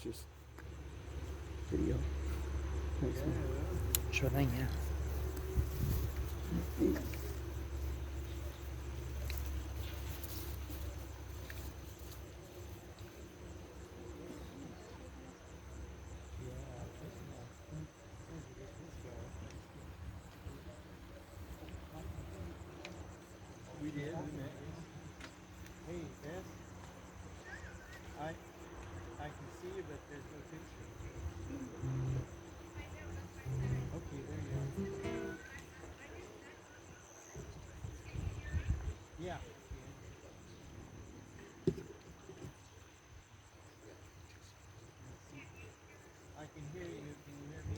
just video. Thanks, man. Sure thing, yeah. We did, we met. Hey, Beth. I can see you, but there's no picture. Okay, there you are. Yeah. I can hear you. Can you hear me?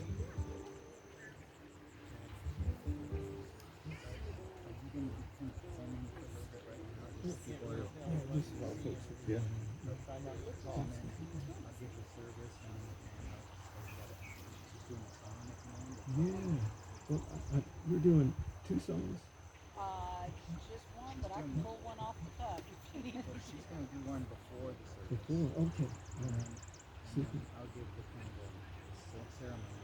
Yeah. Yeah. Well, we're doing 2 songs. Just one, but I can pull one off the cuff if you need it. She's going to do one before the service. Before, okay. And then I'll give the kind of ceremony.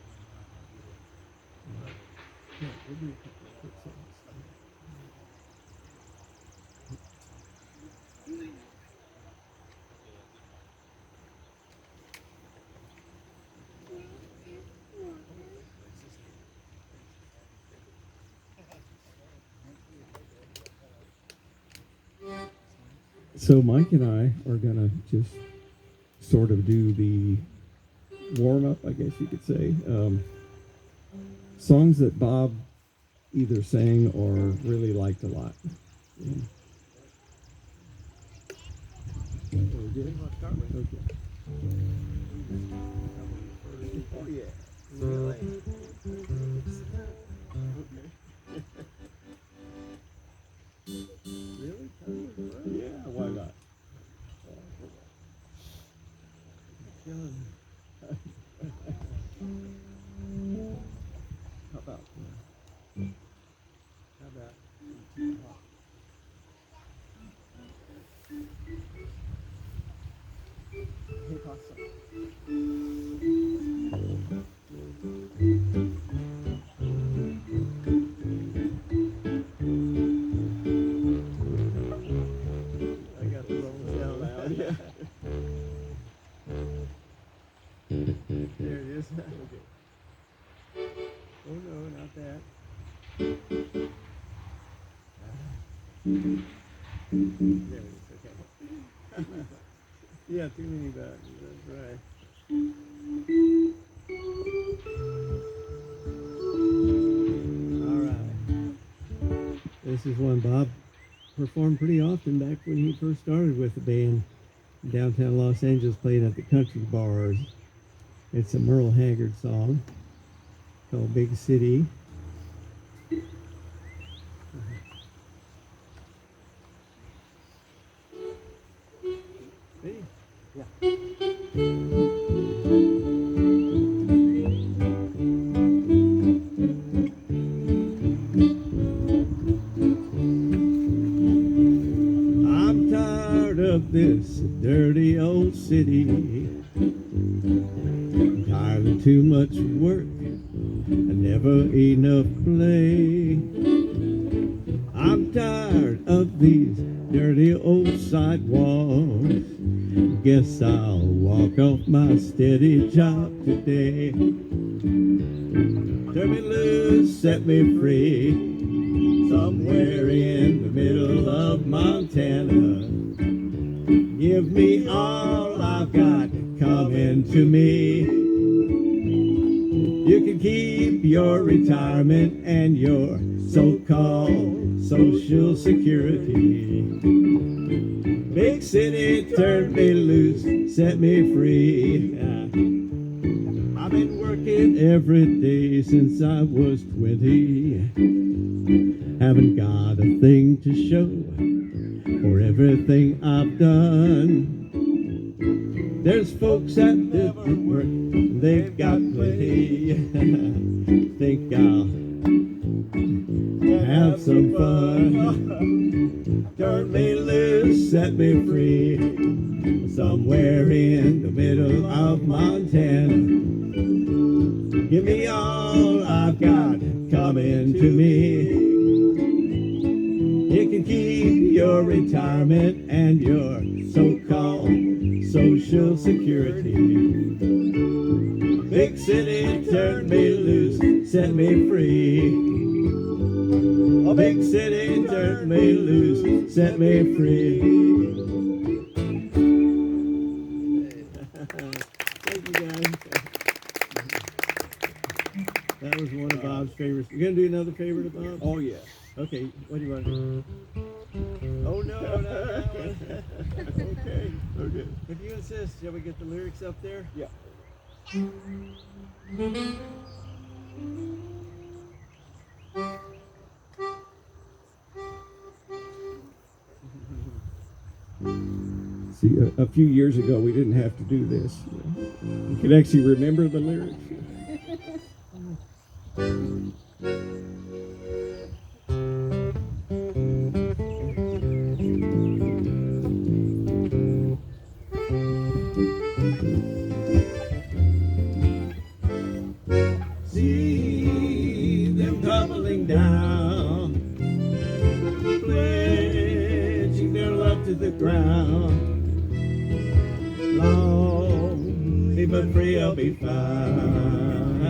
Yeah, we'll do a couple of quick songs. So Mike and I are gonna just sort of do the warm-up, I guess you could say. Songs that Bob either sang or really liked a lot. Yeah. So we're good? Okay. Oh, yeah. Really? Yeah, why not? How about? How about? Hip hop song. I got the wrong sound out. Yeah. There it is. Okay. Oh no, not that. There it is. Okay. Yeah, too many buttons. That's right. All right. This is one Bob performed pretty often back when he first started with the band in downtown Los Angeles, playing at the country bars. It's a Merle Haggard song called Big City. Hey. I'm tired of this dirty old city. I'm tired of too much work and never enough play. I'm tired of these dirty old sidewalks. Guess I'll walk off my steady job today. Turn me loose, set me free, somewhere in the middle of Montana. Give me all I've got coming to me. You can keep your retirement and your so-called Social Security. Big city, turn me loose, set me free. I've been working every day since I was 20. Haven't got a thing to show for everything I've done. There's folks that didn't work, they've got plenty. Think I'll have some fun. Turn me loose, set me free, somewhere in the middle of Montana. Give me all I've got coming to me. You can keep your retirement and your so-called Social Security. Big city, turn me loose, set me free. Oh, big city, turn me loose, set me free. Thank you, guys. That was one of Bob's favorites. You gonna do another favorite of Bob's? Oh yeah. Okay, what do you want to do? Oh no, not that one. Okay. Okay. If you insist, shall we get the lyrics up there? Yeah. See, a few years ago, we didn't have to do this. You could actually remember the lyrics. See them tumbling down, pledging their love to the ground. Lonely but free I'll be found,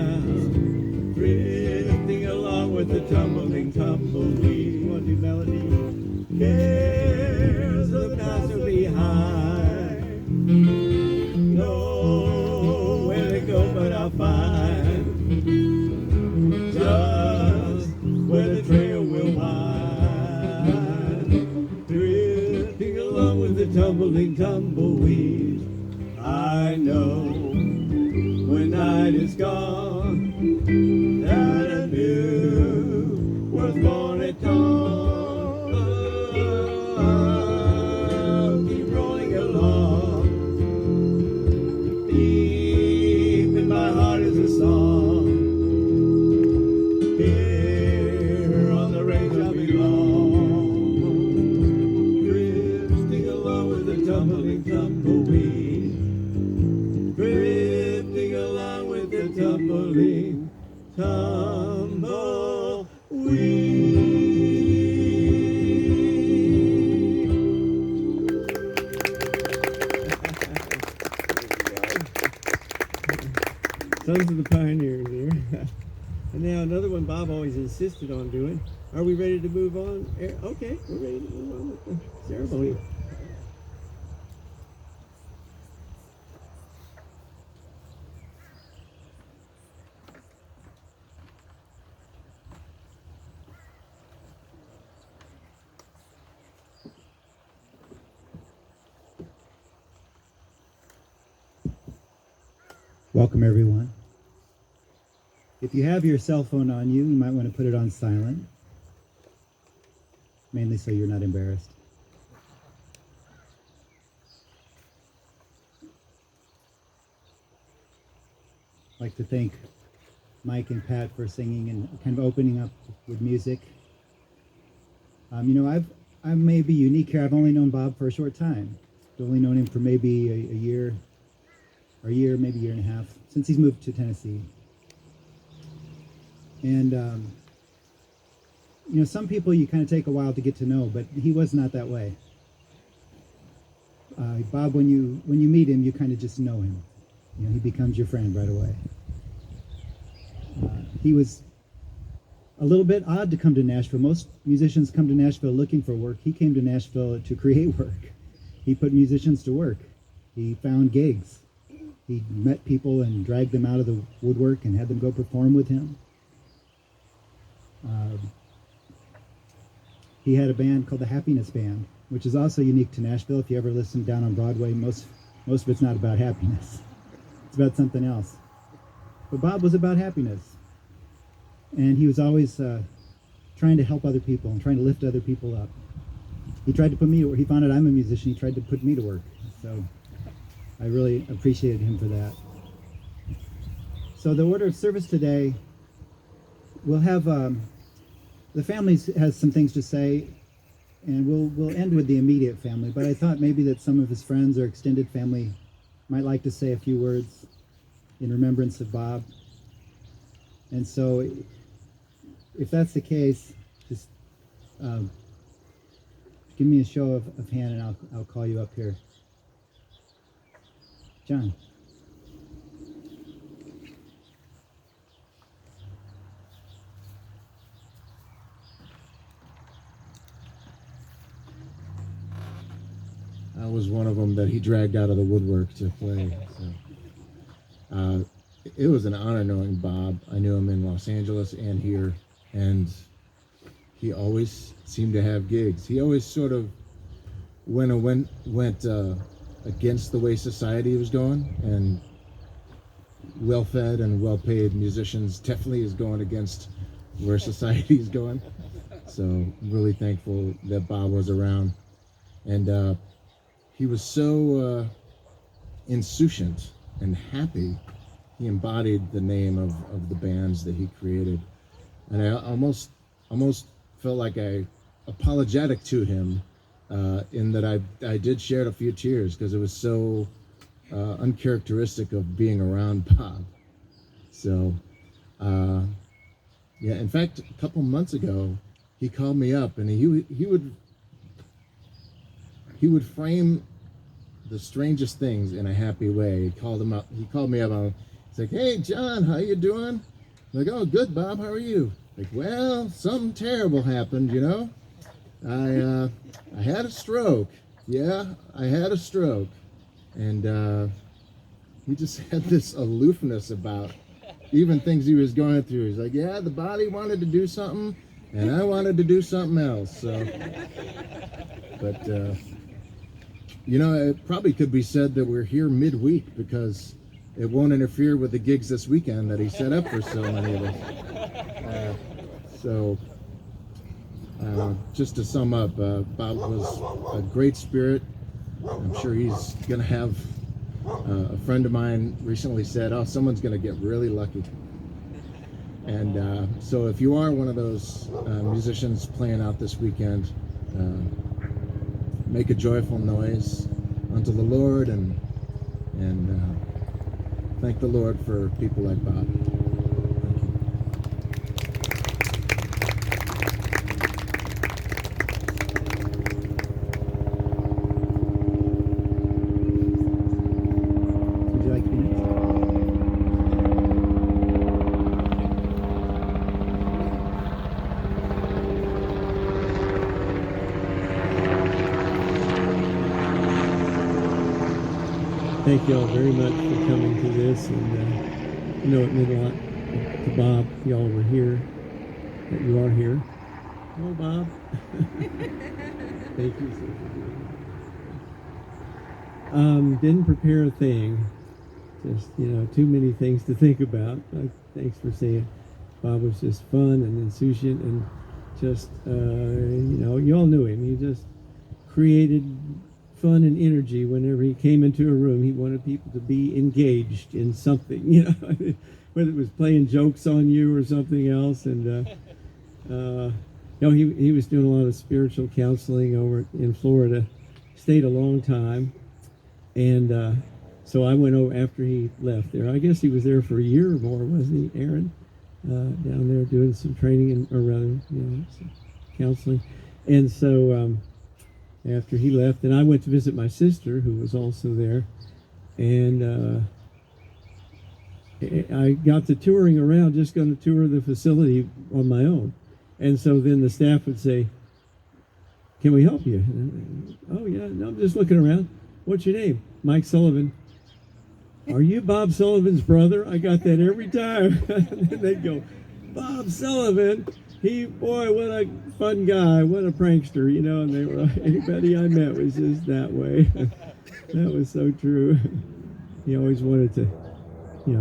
drifting along with the tumbling tumbleweed. You want to do melody? Cares of the past are behind. Nowhere to go but I'll find just where the trail will wind, drifting along with the tumbling tumbleweed. I know when night is gone that a new world's born at dawn. Keep rolling along, deep in my heart is a song. Here on the range I belong, drifting along with the tumbling tumbleweed, drifting along with the tumbling Sons of the Pioneers here. And now another one Bob always insisted on doing. Are we ready to move on? Okay, we're ready to move on with the ceremony. Welcome, everyone. If you have your cell phone on you, you might want to put it on silent, mainly so you're not embarrassed. I'd like to thank Mike and Pat for singing and kind of opening up with music. I may be unique here. I've only known Bob for a short time. I've only known him for maybe a year, or maybe a year and a half, since he's moved to Tennessee. And, some people you kind of take a while to get to know, but he was not that way. Bob, when you meet him, you kind of just know him. He becomes your friend right away. He was a little bit odd to come to Nashville. Most musicians come to Nashville looking for work. He came to Nashville to create work. He put musicians to work. He found gigs. He met people and dragged them out of the woodwork and had them go perform with him. He had a band called the Happiness Band, which is also unique to Nashville. If you ever listen down on Broadway, most of it's not about happiness. It's about something else. But Bob was about happiness. And he was always trying to help other people and trying to lift other people up. He tried to put me to work. He found out I'm a musician. He tried to put me to work. So I really appreciated him for that. So the order of service today, we'll have the family has some things to say, and we'll end with the immediate family. But I thought maybe that some of his friends or extended family might like to say a few words in remembrance of Bob. And so, if that's the case, just give me a show of hand, and I'll call you up here. John. I was one of them that he dragged out of the woodwork to play. So, it was an honor knowing Bob. I knew him in Los Angeles and here, and he always seemed to have gigs. He always sort of went against the way society was going, and well-fed and well-paid musicians definitely is going against where society is going. So I'm really thankful that Bob was around, and he was so insouciant and happy. He embodied the name of the bands that he created, and I almost felt like I apologetic to him in that I did shed a few tears because it was so uncharacteristic of being around Bob. So yeah, in fact, a couple months ago he called me up, and he would frame the strangest things in a happy way. He called me up on, he's like, "Hey John, how you doing?" I'm like, "Oh, good, Bob, how are you?" Like, "Well, something terrible happened, you know. I had a stroke. Yeah, I had a stroke." And he just had this aloofness about even things he was going through. He's like, "Yeah, the body wanted to do something, and I wanted to do something else." So, but you know, it probably could be said that we're here midweek because it won't interfere with the gigs this weekend that he set up for so many of us. So, just to sum up, Bob was a great spirit. I'm sure he's going to have, a friend of mine recently said, "Oh, someone's going to get really lucky." And so if you are one of those musicians playing out this weekend, make a joyful noise unto the Lord, and thank the Lord for people like Bob. Thank you. Would you like to be next? Thank you all very much for coming to this, and I know it meant a lot to Bob. Y'all were here, that you are here. Hello, Bob. Thank you so much. Didn't prepare a thing. Just, too many things to think about. Thanks for saying. Bob was just fun and insouciant, and just, you all knew him. He just created fun and energy whenever he came into a room. He wanted people to be engaged in something, whether it was playing jokes on you or something else. And he was doing a lot of spiritual counseling over in Florida. Stayed a long time, and so I went over after he left there. I guess he was there for a year or more, wasn't he, Aaron? Down there doing some training, or rather, some counseling. And so after he left, and I went to visit my sister, who was also there, and I got to touring around, just going to tour the facility on my own. And so then the staff would say, "Can we help you?" "Oh yeah, no, I'm just looking around." "What's your name?" "Mike Sullivan." "Are you Bob Sullivan's brother?" I got that every time. And they'd go, "Bob Sullivan. Boy, what a fun guy, what a prankster," and they were, anybody I met was just that way. That was so true. He always wanted to,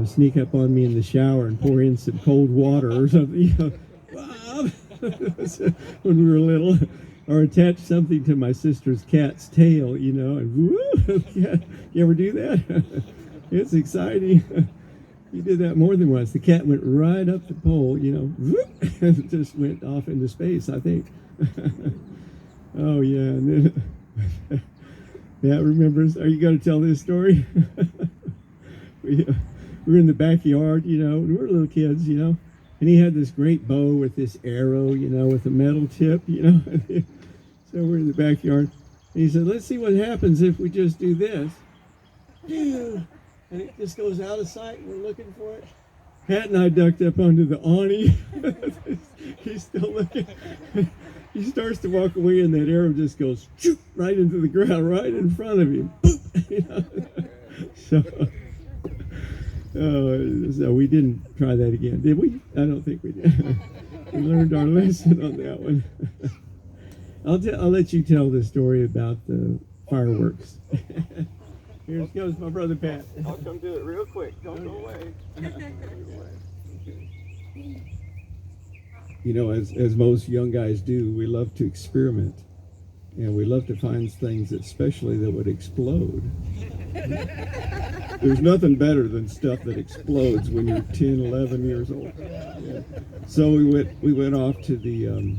sneak up on me in the shower and pour in some cold water or something, "Bob," when we were little, or attach something to my sister's cat's tail, and woo, yeah, you ever do that? It's exciting. He did that more than once. The cat went right up the pole, whoop, and just went off into space, I think. Oh, yeah. And then, Matt remembers, are you going to tell this story? we were in the backyard, we were little kids, and he had this great bow with this arrow, with a metal tip, So we're in the backyard. And he said, let's see what happens if we just do this. And it just goes out of sight, and we're looking for it. Pat and I ducked up onto the awning. He's still looking. He starts to walk away, and that arrow just goes right into the ground, right in front of him. So we didn't try that again, did we? I don't think we did. We learned our lesson on that one. I'll let you tell the story about the fireworks. Here goes my brother Pat. I'll come do it real quick. Don't go away. As most young guys do, we love to experiment. And we love to find things especially that would explode. There's nothing better than stuff that explodes when you're 10, 11 years old. Yeah. So we went off to the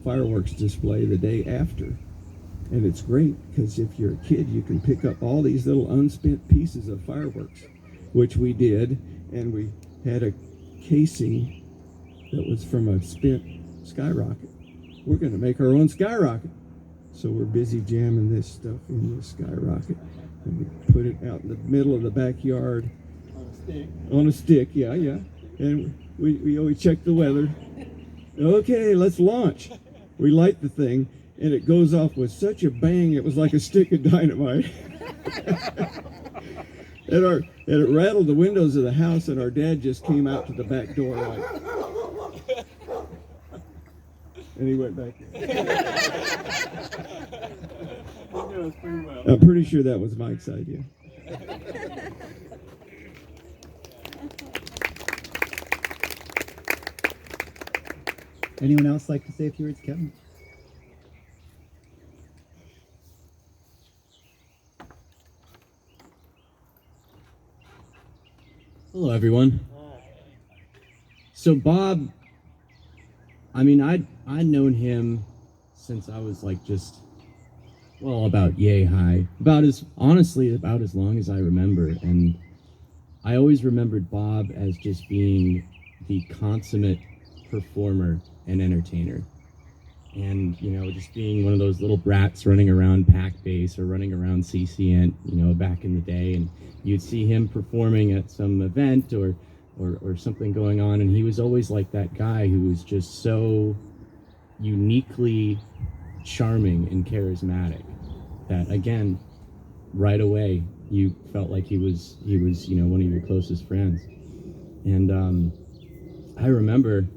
fireworks display the day after. And it's great because if you're a kid, you can pick up all these little unspent pieces of fireworks, which we did. And we had a casing that was from a spent skyrocket. We're going to make our own skyrocket. So we're busy jamming this stuff in the skyrocket. And we put it out in the middle of the backyard. On a stick, yeah. And we check the weather. Okay, let's launch. We light the thing. And it goes off with such a bang, it was like a stick of dynamite. And it rattled the windows of the house, and our dad just came out to the back door like, and he went back in. I'm pretty sure that was Mike's idea. Anyone else like to say a few words, Kevin? Hello, everyone. So Bob, I'd known him since I was about yay high, about as long as I remember. And I always remembered Bob as just being the consummate performer and entertainer. And, just being one of those little brats running around Pack Base or running around CCN, back in the day. And you'd see him performing at some event or something going on. And he was always like that guy who was just so uniquely charming and charismatic that, again, right away, you felt like he was one of your closest friends. And I remember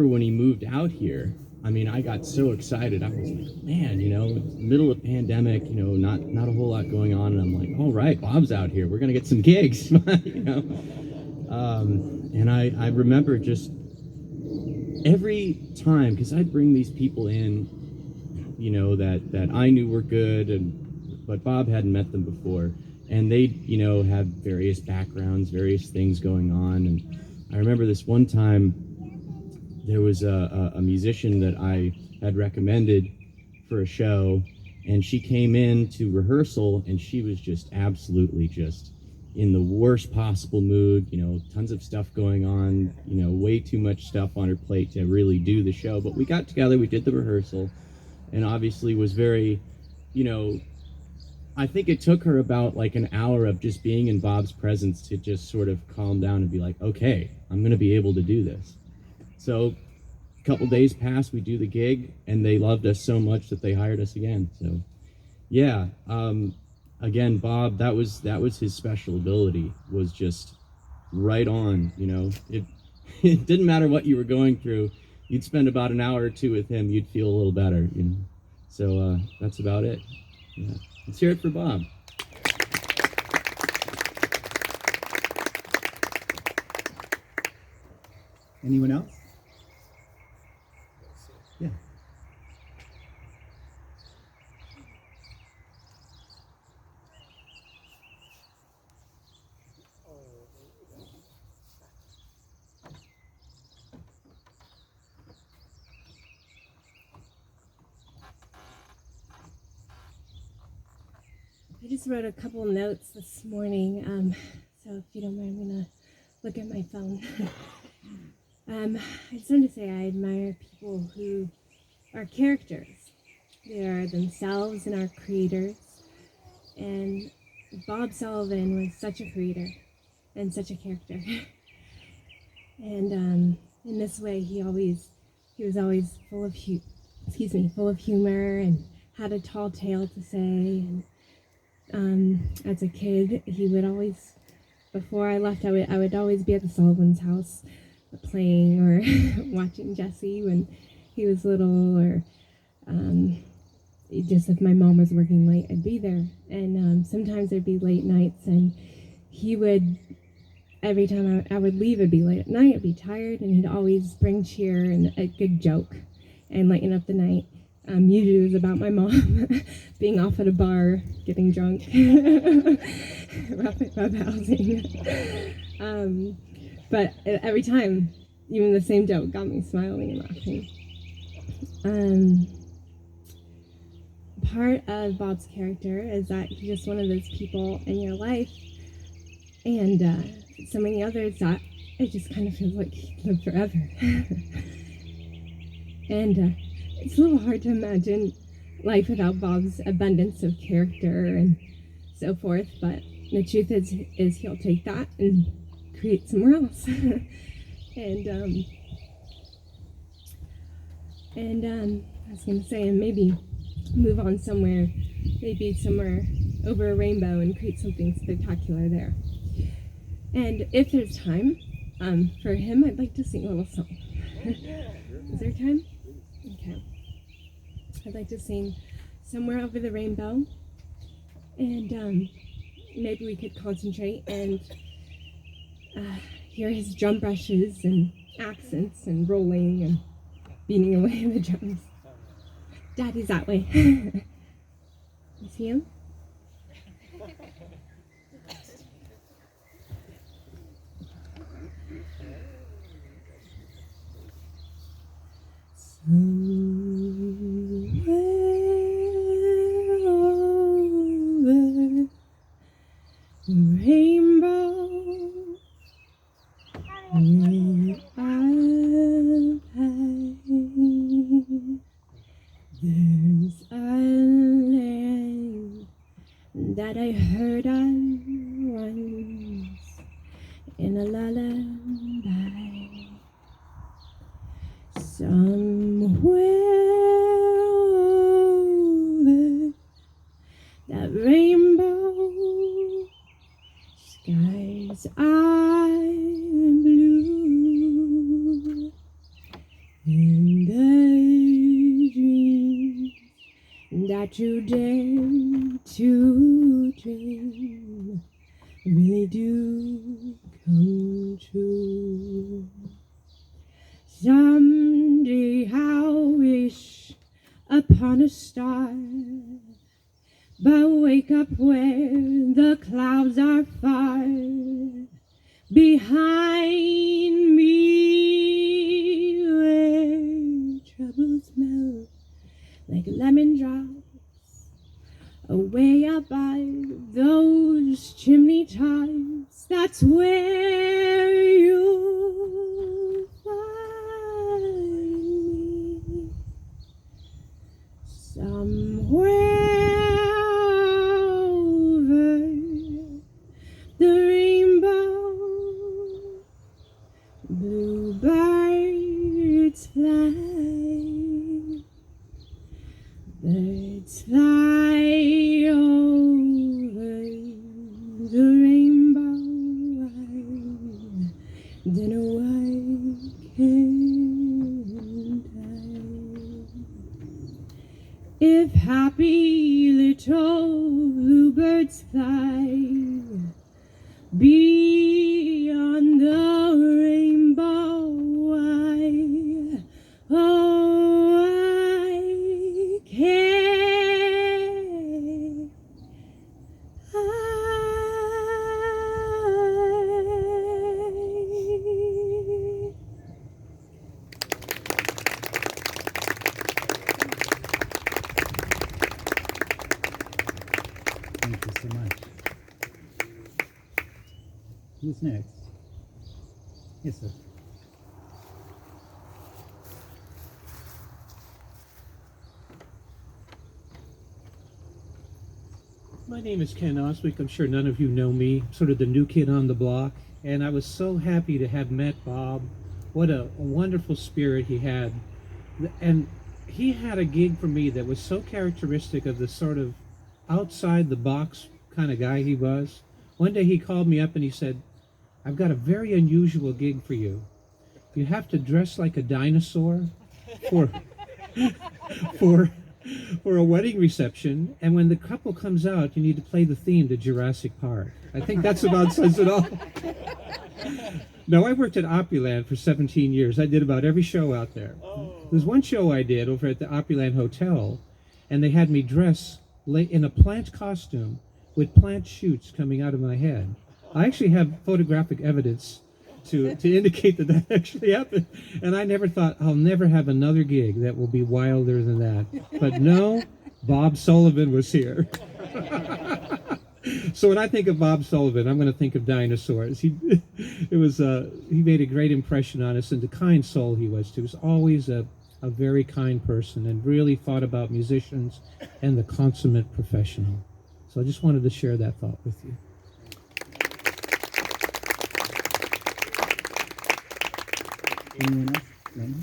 when he moved out here, I got so excited. I was like, man, middle of pandemic, not a whole lot going on. And I'm like, all right, Bob's out here. We're going to get some gigs, And I remember just every time, because I'd bring these people in, that I knew were good, but Bob hadn't met them before. And they'd, have various backgrounds, various things going on. And I remember this one time, there was a musician that I had recommended for a show, and she came in to rehearsal, and she was just absolutely just in the worst possible mood, tons of stuff going on, way too much stuff on her plate to really do the show. But we got together, we did the rehearsal, and obviously was very, I think it took her about like an hour of just being in Bob's presence to just sort of calm down and be like, okay, I'm going to be able to do this. So a couple days passed, we do the gig, and they loved us so much that they hired us again. So yeah, again, Bob, that was his special ability, was just right on. It didn't matter what you were going through, you'd spend about an hour or two with him, you'd feel a little better. So that's about it. Yeah. Let's hear it for Bob. Anyone else? Yeah. just wrote a couple notes this morning, so if you don't mind, I'm gonna look at my phone. I just wanted to say I admire people who are characters. They are themselves and are creators. And Bob Sullivan was such a creator and such a character. And in this way, he was always full of humor and had a tall tale to say. And as a kid, he would always, before I left, I would always be at the Sullivan's house playing or watching Jesse when he was little, or just if my mom was working late, I'd be there. And sometimes there'd be late nights, and he would, every time I would leave, it'd be late at night, I'd be tired, and he'd always bring cheer and a good joke and lighten up the night. Usually it was about my mom being off at a bar, getting drunk, roughhousing. But every time, even the same joke got me smiling and laughing. Part of Bob's character is that he's just one of those people in your life, and so many others, that it just kind of feels like he lived forever. And it's a little hard to imagine life without Bob's abundance of character and so forth, but the truth is he'll take that and create somewhere else. and I was going to say, and maybe move on somewhere, maybe somewhere over a rainbow and create something spectacular there. And if there's time for him, I'd like to sing a little song. Is there time? Okay. I'd like to sing Somewhere Over the Rainbow, and maybe we could concentrate and hear his drum brushes and accents and rolling and beating away the drums. Daddy's that way. You see him? Somewhere over the rainbow, where I'll hide, there's a land that I heard of once in a lullaby. Somewhere over that rainbow, skies are blue, and the dreams that you dare to dream really do come true. Someday I'll wish upon a star, but wake up where the clouds are far behind me, where troubles melt like lemon drops away above those chimney tops. That's where you'll find me. Somewhere over the rainbow, bluebirds fly. Birds fly over the rainbow. I don't know why can't I? If happy little bluebirds fly beyond the rainbow, I can't. Thank you so much. Who's next? Yes, sir. My name is Ken Oswick. I'm sure none of you know me, sort of the new kid on the block. And I was so happy to have met Bob. What a wonderful spirit he had. And he had a gig for me that was so characteristic of the sort of outside the box kind of guy he was. One day he called me up and he said, I've got a very unusual gig for you. You have to dress like a dinosaur for for for a wedding reception, and when the couple comes out, you need to play the theme to Jurassic Park. I think that's about says it all. No, I worked at Opryland for 17 years. I did about every show out there. There's one show I did over at the Opryland Hotel, and they had me dress in a plant costume with plant shoots coming out of my head. I actually have photographic evidence to indicate that that actually happened. And I never thought, I'll never have another gig that will be wilder than that. But no, Bob Sullivan was here. So when I think of Bob Sullivan, I'm going to think of dinosaurs. He made a great impression on us, and the kind soul he was. He was always a very kind person and really thought about musicians and the consummate professional. So I just wanted to share that thought with you. Anyone else? Randy?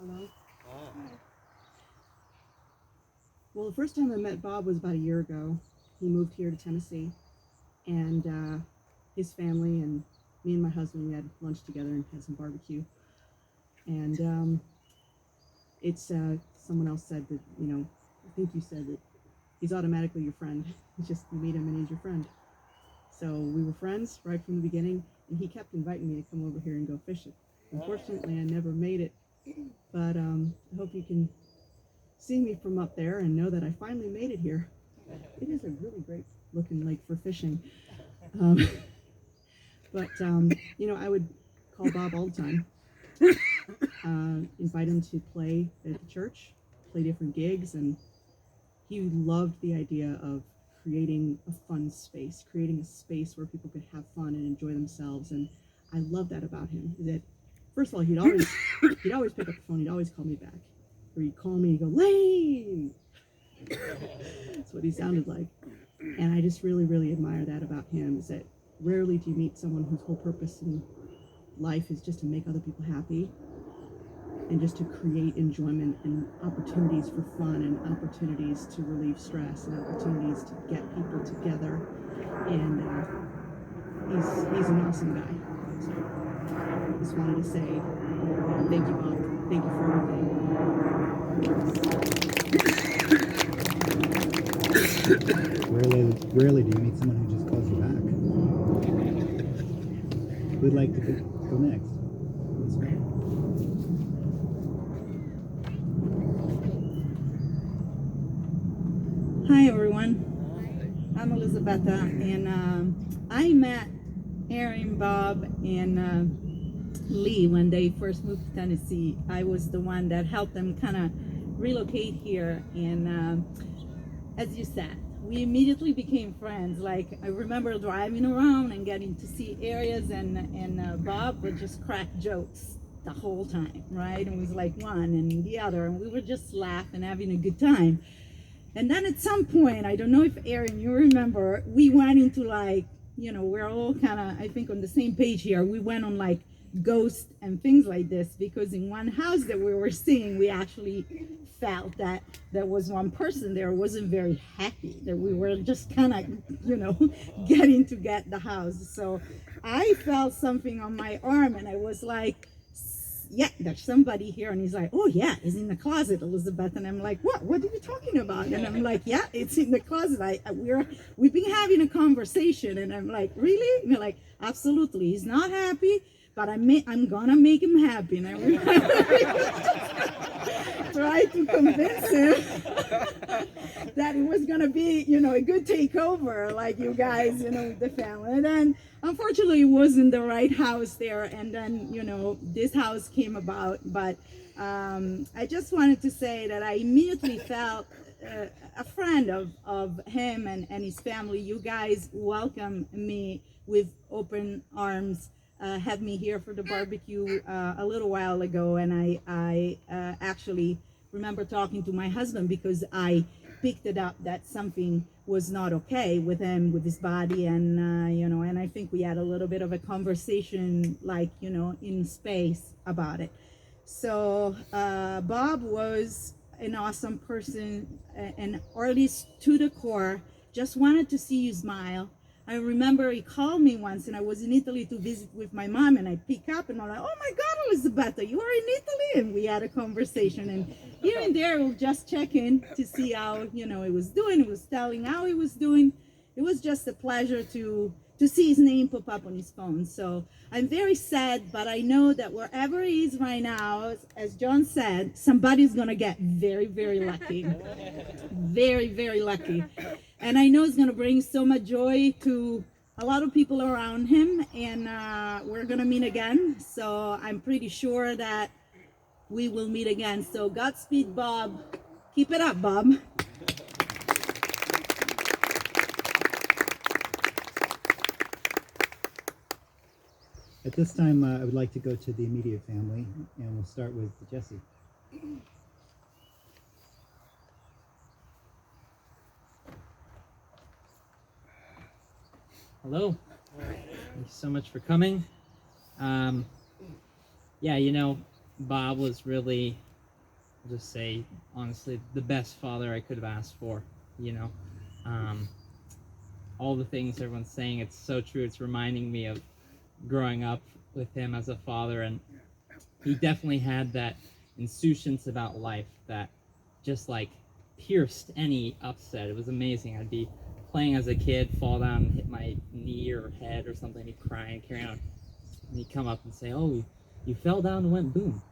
Hello. Well, the first time I met Bob was about a year ago. He moved here to Tennessee, and his family and me and my husband, we had lunch together and had some barbecue. And it's someone else said that, you know, I think you said that he's automatically your friend. It's just you meet him and he's your friend. So we were friends right from the beginning, and he kept inviting me to come over here and go fishing. Unfortunately, I never made it, but I hope you can see me from up there and know that I finally made it here. It is a really great looking lake for fishing. But you know, I would call Bob all the time, invite him to play at the church, play different gigs, and he loved the idea of creating a fun space, creating a space where people could have fun and enjoy themselves. And I love that about him. That first of all, he'd always pick up the phone. He'd always call me back, or he'd call me and go, Lane. That's what he sounded like. And I just really, really admire that about him. Is that rarely do you meet someone whose whole purpose in life is just to make other people happy, and just to create enjoyment and opportunities for fun and opportunities to relieve stress and opportunities to get people together. And he's an awesome guy. So I just wanted to say thank you, Bob. Thank you for everything. Rarely do you meet someone who just calls you back. Who'd like to go next? Yes, ma'am. Hi everyone, I'm Elizabetha, and I met Aaron, Bob, and Lee when they first moved to Tennessee. I was the one that helped them kind of relocate here, and as you said, we immediately became friends. Like, I remember driving around and getting to see areas, and Bob would just crack jokes the whole time, right? And it was like one and the other, and we were just laughing, having a good time. And then at some point, I don't know if Aaron, you remember, we went into like, you know, we're all kind of, I think, on the same page here. We went on like ghosts and things like this, because in one house that we were seeing, we actually felt that there was one person there who wasn't very happy, that we were just kind of, you know, getting to get the house. So I felt something on my arm, and I was like, yeah, there's somebody here. And he's like, oh yeah, it's in the closet, Elizabeth. And I'm like, what are you talking about? And I'm like, yeah, it's in the closet. We've been having a conversation. And I'm like, really? And they're like, absolutely. He's not happy, but I'm gonna make him happy. And I try tried to convince him that it was going to be, a good takeover, like you guys, with the family. And then, unfortunately, it wasn't the right house there. And then, this house came about. But I just wanted to say that I immediately felt a friend of him and his family. You guys welcomed me with open arms. Had me here for the barbecue a little while ago, and I actually remember talking to my husband because I picked it up that something was not okay with him, with his body, and and I think we had a little bit of a conversation, like in space about it. So Bob was an awesome person, an artist to the core. Just wanted to see you smile. I remember he called me once, and I was in Italy to visit with my mom, and I pick up, and I'm like, "Oh my God, Elisabetta, you are in Italy?" And we had a conversation, and here and there we'll just check in to see how he was doing. He was telling how he was doing. It was just a pleasure to see his name pop up on his phone. So I'm very sad, but I know that wherever he is right now, as John said, somebody's gonna get very, very lucky, very, very lucky. And I know it's going to bring so much joy to a lot of people around him. And we're going to meet again. So I'm pretty sure that we will meet again. So Godspeed, Bob. Keep it up, Bob. At this time, I would like to go to the immediate family, and we'll start with Jesse. Hello. Thank you so much for coming. Bob was really, I'll just say, honestly, the best father I could have asked for. All the things everyone's saying, it's so true. It's reminding me of growing up with him as a father, and he definitely had that insouciance about life that just like pierced any upset. It was amazing. I'd be playing as a kid, fall down and hit my knee or head or something, he'd cry and carry on. And he'd come up and say, "Oh, you fell down and went boom."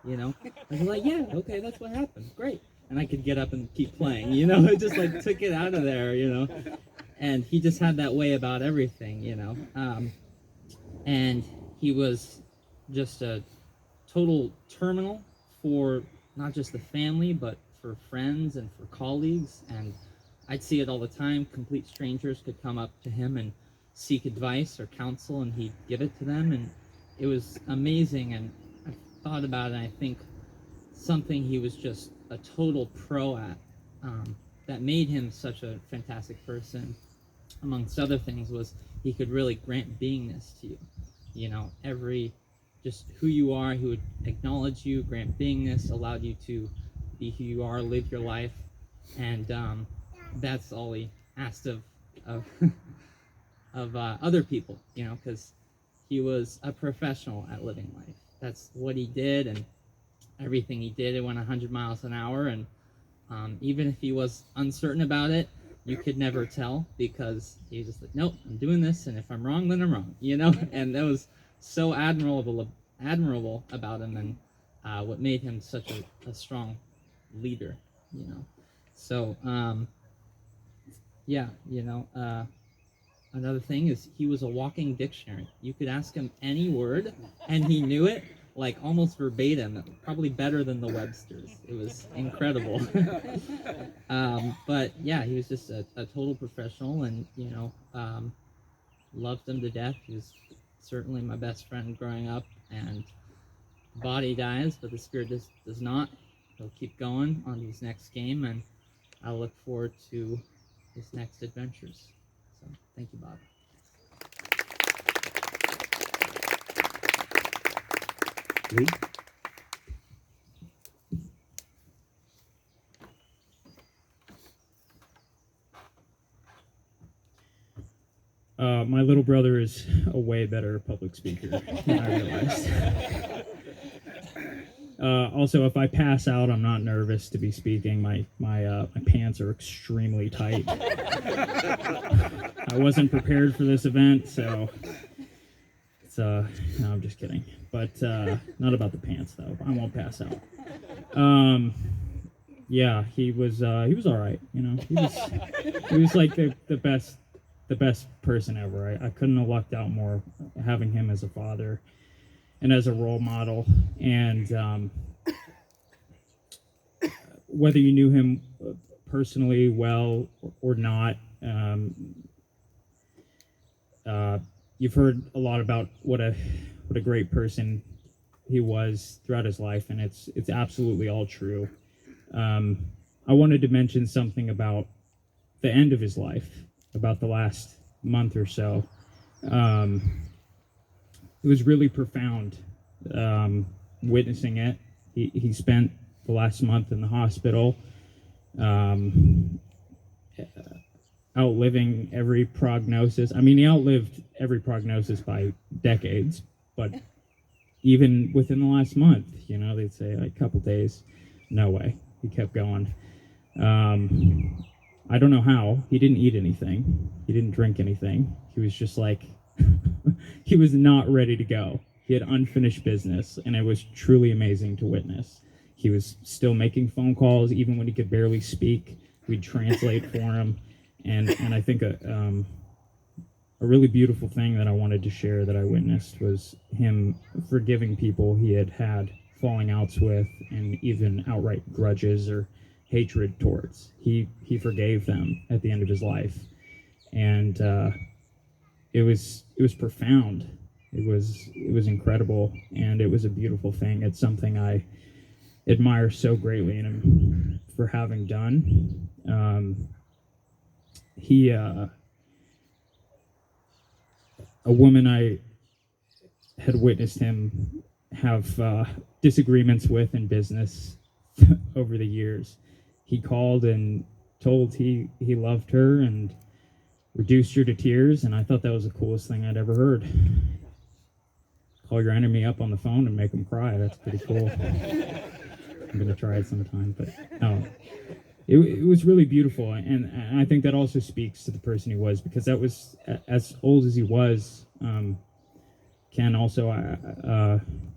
I'd be like, "Yeah, okay, that's what happened. Great." And I could get up and keep playing, It just like took it out of there, And he just had that way about everything, And he was just a total terminal for not just the family, but for friends and for colleagues. And I'd see it all the time. Complete strangers could come up to him and seek advice or counsel, and he'd give it to them. And it was amazing. And I thought about it, and I think something he was just a total pro at that made him such a fantastic person, amongst other things, was he could really grant beingness to you. Just who you are, he would acknowledge you, grant beingness, allowed you to be who you are, live your life. And that's all he asked of other people, because he was a professional at living life. That's what he did, and everything he did, it went 100 miles an hour. And even if he was uncertain about it, you could never tell, because he was just like, "Nope, I'm doing this, and if I'm wrong, then I'm wrong," And that was so admirable about him, and what made him such a strong leader, So, another thing is he was a walking dictionary. You could ask him any word, and he knew it, like almost verbatim, probably better than the Webster's. It was incredible. But yeah, he was just a total professional, and loved him to death. He was certainly my best friend growing up, and the body dies, but the spirit does not. He'll keep going on his next game, and I look forward to his next adventures. So thank you, Bob. Lee? My little brother is a way better public speaker than I realized. Also, if I pass out, I'm not nervous to be speaking. My pants are extremely tight. I wasn't prepared for this event, so it's no, I'm just kidding. But not about the pants though. I won't pass out. yeah, he was all right. You know, he was like the best person ever. I couldn't have lucked out more having him as a father and as a role model. And whether you knew him personally well or not, you've heard a lot about what a great person he was throughout his life, and it's absolutely all true. I wanted to mention something about the end of his life, about the last month or so. It was really profound witnessing it. He spent the last month in the hospital, outliving every prognosis. I mean, he outlived every prognosis by decades, but even within the last month, you know, they'd say like a couple days, no way. He kept going. I don't know how. He didn't eat anything. He didn't drink anything. He was just like, he was not ready to go. He had unfinished business, and it was truly amazing to witness. He was still making phone calls, even when he could barely speak. We'd translate for him. And I think a really beautiful thing that I wanted to share that I witnessed was him forgiving people he had falling outs with, and even outright grudges or hatred towards. He forgave them at the end of his life, and it was profound. It was incredible, and it was a beautiful thing. It's something I admire so greatly in him for having done. A woman I had witnessed him have disagreements with in business over the years. He called and told he loved her and reduced her to tears, and I thought that was the coolest thing I'd ever heard. Call your enemy up on the phone and make them cry. That's pretty cool. I'm gonna try it sometime, but it was really beautiful, and I think that also speaks to the person he was, because that was, as old as he was. Ken, also,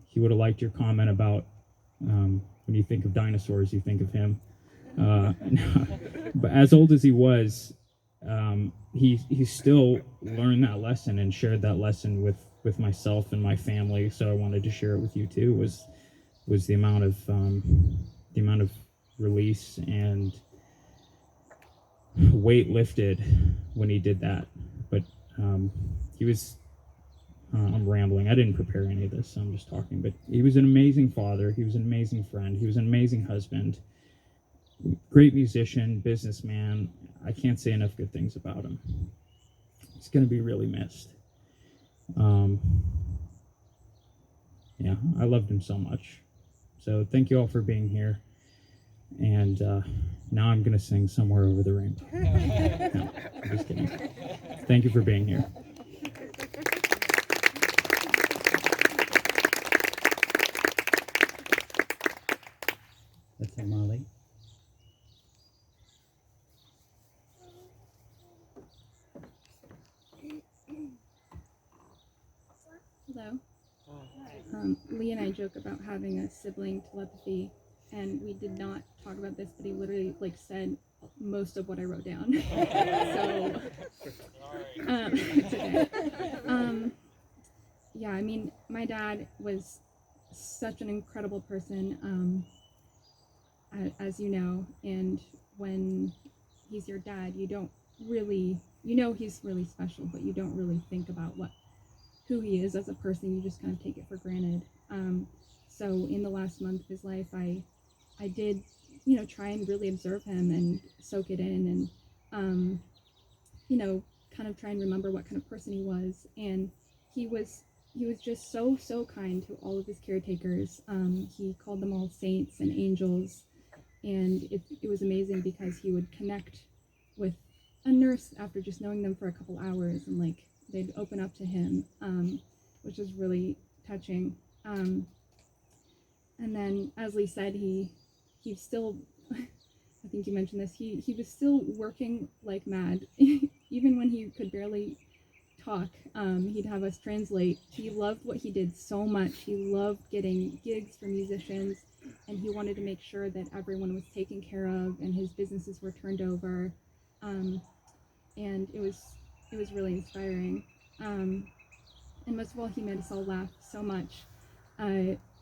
he would have liked your comment about when you think of dinosaurs, you think of him. But as old as he was, he still learned that lesson and shared that lesson with myself and my family. So I wanted to share it with you too. Was the amount of release and weight lifted when he did that. But he was. I'm rambling. I didn't prepare any of this, so I'm just talking. But he was an amazing father. He was an amazing friend. He was an amazing husband. Great musician, businessman. I can't say enough good things about him. He's going to be really missed. Yeah, I loved him so much. So thank you all for being here. And now I'm going to sing Somewhere Over the Rainbow. No, I'm just kidding. Thank you for being here. That's Molly. Hello. Lee and I joke about having a sibling telepathy, and we did not talk about this, but he literally said most of what I wrote down. So it's okay. Yeah, I mean, my dad was such an incredible person, as you know, and when he's your dad, you don't really, he's really special, but you don't really think about who he is as a person. You just kind of take it for granted. So in the last month of his life, I did, try and really observe him and soak it in, and kind of try and remember what kind of person he was. And he was just so kind to all of his caretakers. He called them all saints and angels, and it was amazing because he would connect with a nurse after just knowing them for a couple hours, and they'd open up to him, which was really touching. And then, as Lee said, he still, I think you mentioned this, he was still working like mad, even when he could barely talk. He'd have us translate. He loved what he did so much. He loved getting gigs for musicians. and he wanted to make sure that everyone was taken care of and his businesses were turned over. And it was really inspiring. And most of all, he made us all laugh so much.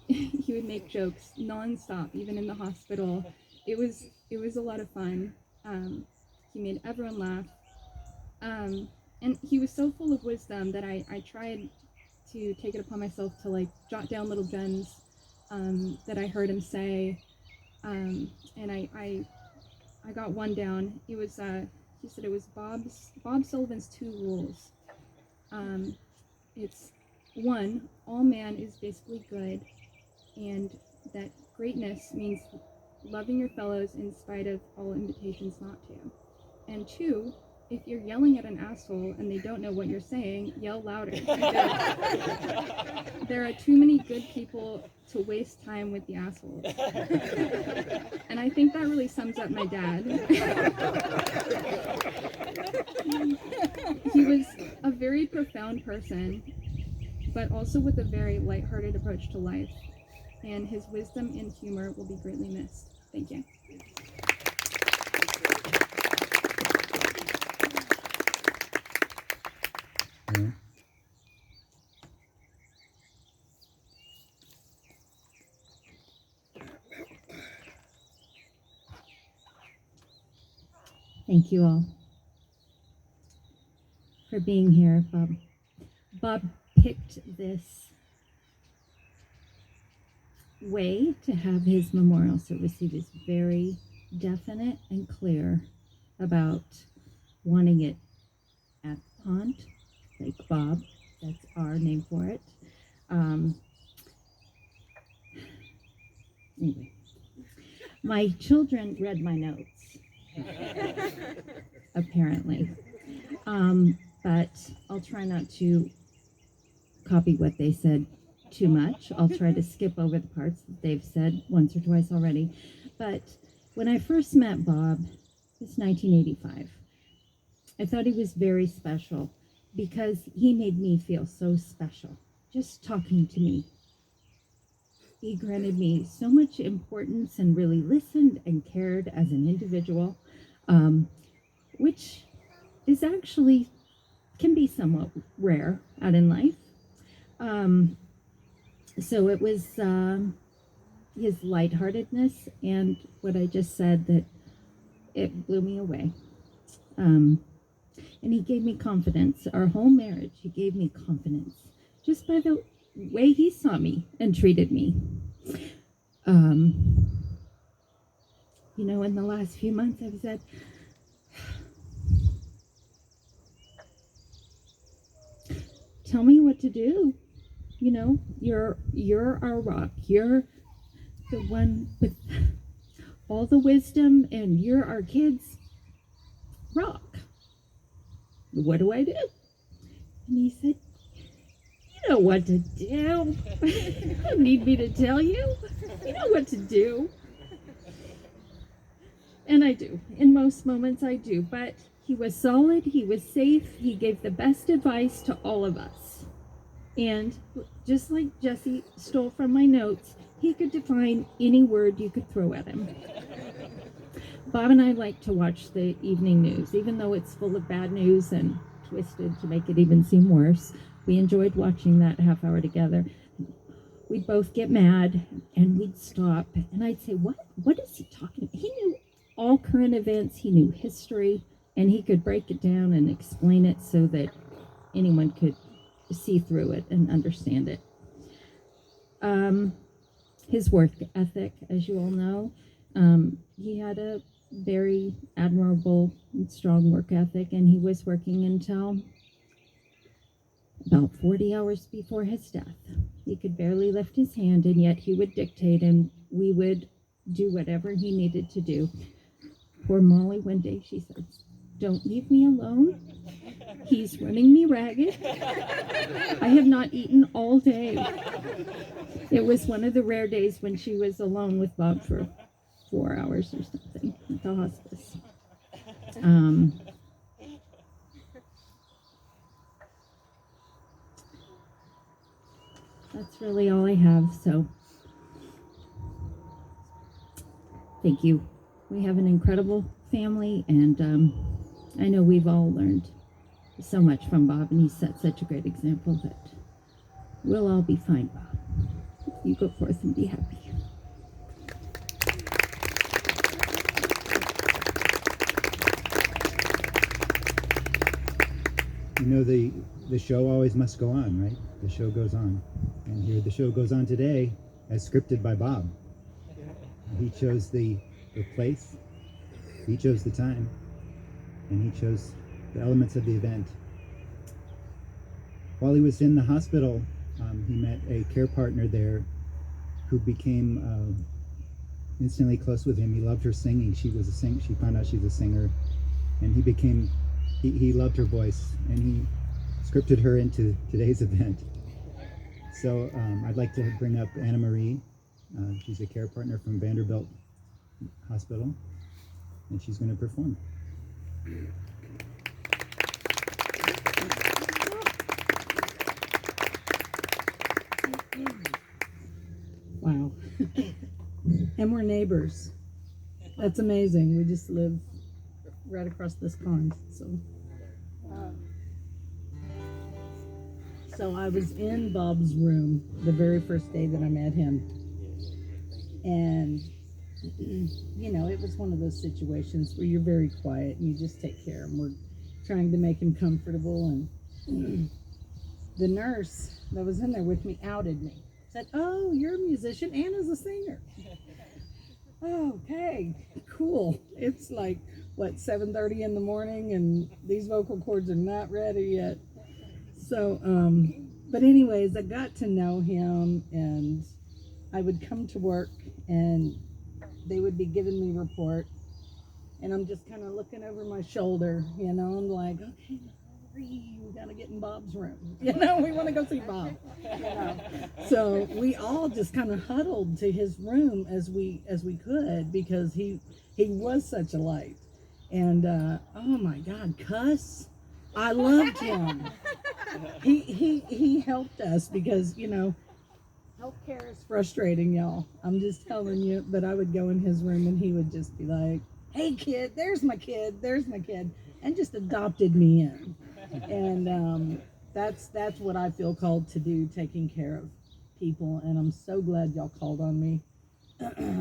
He would make jokes nonstop, even in the hospital. It was a lot of fun. He made everyone laugh. And he was so full of wisdom that I tried to take it upon myself to like jot down little gems that I heard him say. And I got one down. It was he said it was Bob Sullivan's 2 rules. It's 1, all man is basically good, and that greatness means loving your fellows in spite of all invitations not to. And 2, if you're yelling at an asshole and they don't know what you're saying, yell louder. There are too many good people to waste time with the assholes. And I think that really sums up my dad. He was a very profound person, but also with a very lighthearted approach to life. And his wisdom and humor will be greatly missed. Thank you. Thank you all for being here, Bob. Bob picked this way to have his memorial service. He was very definite and clear about wanting it at the pond, like Bob. That's our name for it. Anyway, my children read my notes. Apparently. But I'll try not to copy what they said too much. I'll try to skip over the parts that they've said once or twice already. But when I first met Bob, it was 1985. I thought he was very special because he made me feel so special just talking to me. He granted me so much importance and really listened and cared as an individual, which is actually can be somewhat rare out in life. So it was his lightheartedness and what I just said that it blew me away. And he gave me confidence. Our whole marriage, he gave me confidence just by the way he saw me and treated me. You know, in the last few months, I've said, tell me what to do. You know, you're our rock. You're the one with all the wisdom, and you're our kids' rock. What do I do? And he said, you know what to do. You don't need me to tell you. You know what to do. And I do. In most moments I do. But he was solid. He was safe. He gave the best advice to all of us. And just like Jesse stole from my notes, he could define any word you could throw at him. Bob and I like to watch the evening news, even though it's full of bad news and twisted to make it even seem worse. We enjoyed watching that half hour together. We'd both get mad and we'd stop and I'd say, what is he talking about? He knew all current events, he knew history, and he could break it down and explain it so that anyone could see through it and understand it. His work ethic, as you all know, he had a very admirable and strong work ethic, and he was working until about 40 hours before his death. He could barely lift his hand, and yet he would dictate, and we would do whatever he needed to do. Poor Molly, one day she said, "Don't leave me alone. He's running me ragged. I have not eaten all day." It was one of the rare days when she was alone with Bob for 4 hours or something at the hospice. That's really all I have. So Thank you. We have an incredible family, and I know we've all learned so much from Bob, and he set such a great example that we'll all be fine, Bob. You go forth and be happy. You know, the show always must go on, right? The show goes on. And here the show goes on today as scripted by Bob. He chose the place, he chose the time, and he chose the elements of the event. While he was in the hospital, he met a care partner there who became instantly close with him. He loved her singing. She found out she's a singer, and he loved her voice, and he scripted her into today's event. So I'd like to bring up Anna Marie. She's a care partner from Vanderbilt Hospital, and she's going to perform. Wow. And we're neighbors. That's amazing. We just live right across this pond. So I was in Bob's room the very first day that I met him. And, you know, it was one of those situations where you're very quiet and you just take care of him. We're trying to make him comfortable. And the nurse that was in there with me outed me. Said, "Oh, you're a musician. Anna's a singer." Okay, cool. It's like, what, 7:30 in the morning, and these vocal cords are not ready yet. So, but anyways, I got to know him, and I would come to work, and they would be giving me report, and I'm just kind of looking over my shoulder, you know, I'm like, okay, we gotta get in Bob's room. You know, we want to go see Bob. You know, so we all just kind of huddled to his room as we could, because he was such a light. And oh my God, cuss! I loved him. He helped us, because, you know, healthcare is frustrating, y'all. I'm just telling you. But I would go in his room and he would just be like, "Hey kid, there's my kid, and just adopted me in. And that's what I feel called to do, taking care of people. And I'm so glad y'all called on me.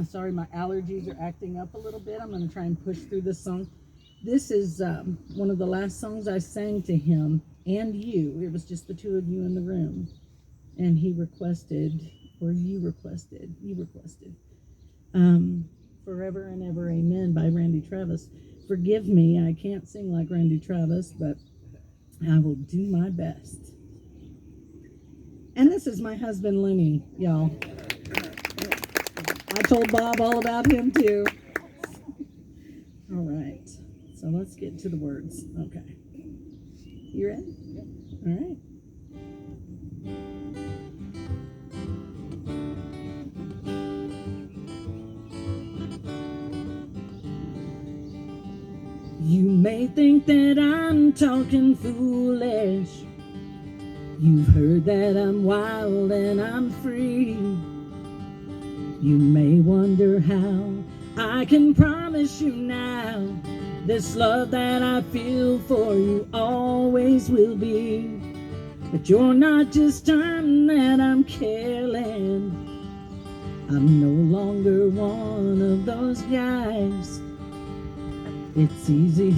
Sorry, my allergies are acting up a little bit. I'm going to try and push through this song. This is one of the last songs I sang to him and you. It was just the two of you in the room. And he requested, or you requested, Forever and Ever Amen by Randy Travis. Forgive me, I can't sing like Randy Travis, but I will do my best. And this is my husband, Lenny, y'all. I told Bob all about him too. All right, so let's get to the words. Okay. You ready? All right. You may think that I'm talking foolish. You've heard that I'm wild and I'm free. You may wonder how I can promise you now this love that I feel for you always will be. But you're not just time that I'm killing. I'm no longer one of those guys. It's easy.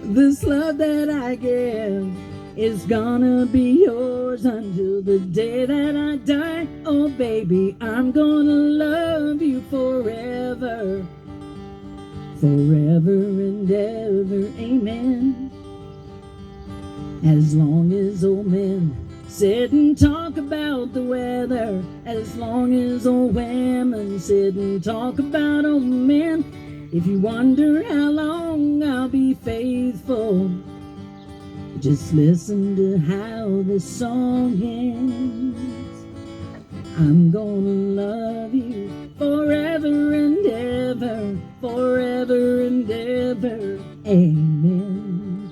This love that I give is gonna be yours until the day that I die. Oh baby, I'm gonna love you forever, forever and ever, amen. As long as old men sit and talk about the weather, as long as old women sit and talk about old men. If you wonder how long I'll be faithful, just listen to how this song ends. I'm gonna love you forever and ever, forever and ever, amen.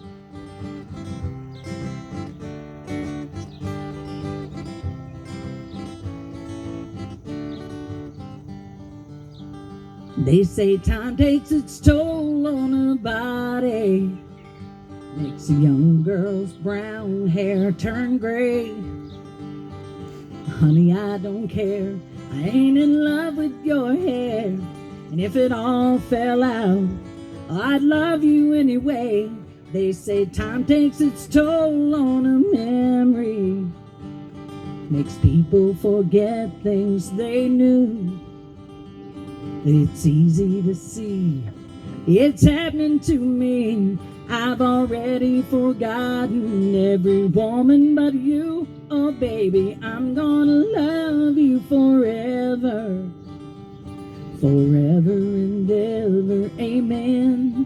They say time takes its toll on a body, makes a young girl's brown hair turn gray. Honey, I don't care, I ain't in love with your hair. And if it all fell out, I'd love you anyway. They say time takes its toll on a memory, makes people forget things they knew. It's easy to see, it's happening to me. I've already forgotten every woman but you. Oh baby, I'm gonna love you forever, forever and ever, amen.